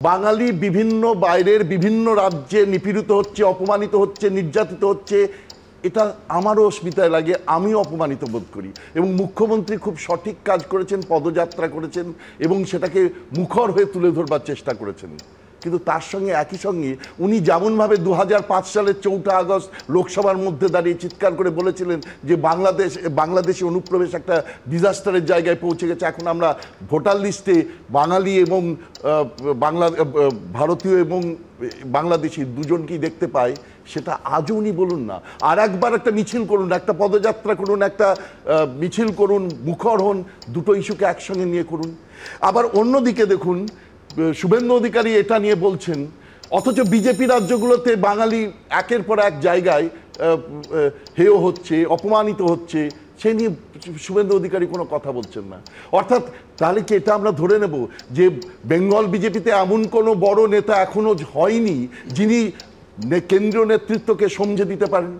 বাঙালি বিভিন্ন বাইরের বিভিন্ন রাজ্যে নিপীড়িত হচ্ছে, অপমানিত হচ্ছে, নির্যাতিত হচ্ছে। এটা আমারও অস্মিতায় লাগে, আমিও অপমানিত বোধ করি। এবং মুখ্যমন্ত্রী খুব সঠিক কাজ করেছেন, পদযাত্রা করেছেন এবং সেটাকে মুখর হয়ে তুলে ধরবার চেষ্টা করেছেন। কিন্তু তার সঙ্গে একই সঙ্গে উনি যেমনভাবে 2005 সালের 4 আগস্ট লোকসভার মধ্যে দাঁড়িয়ে চিৎকার করে বলেছিলেন যে বাংলাদেশে অনুপ্রবেশ একটা ডিজাস্টারের জায়গায় পৌঁছে গেছে, এখন আমরা ভোটার লিস্টে বাঙালি এবং ভারতীয় এবং বাংলাদেশি দুজনকেই দেখতে পাই, সেটা আজও উনি বলুন না। আর একবার একটা মিছিল করুন, একটা পদযাত্রা করুন, একটা মিছিল করুন, মুখর হন, দুটো ইস্যুকে একসঙ্গে নিয়ে করুন। আবার অন্যদিকে দেখুন, শুভেন্দু অধিকারী এটা নিয়ে বলছেন, অথচ বিজেপি রাজ্যগুলোতে বাঙালি একের পর এক জায়গায় হেয় হচ্ছে, অপমানিত হচ্ছে, সে নিয়ে শুভেন্দু অধিকারী কোনো কথা বলছেন না। অর্থাৎ তাহলে কি এটা আমরা ধরে নেব যে বেঙ্গল বিজেপিতে এমন কোনো বড় নেতা এখনো হয়নি যিনি কেন্দ্রীয় নেতৃত্বকে সমঝে দিতে পারেন?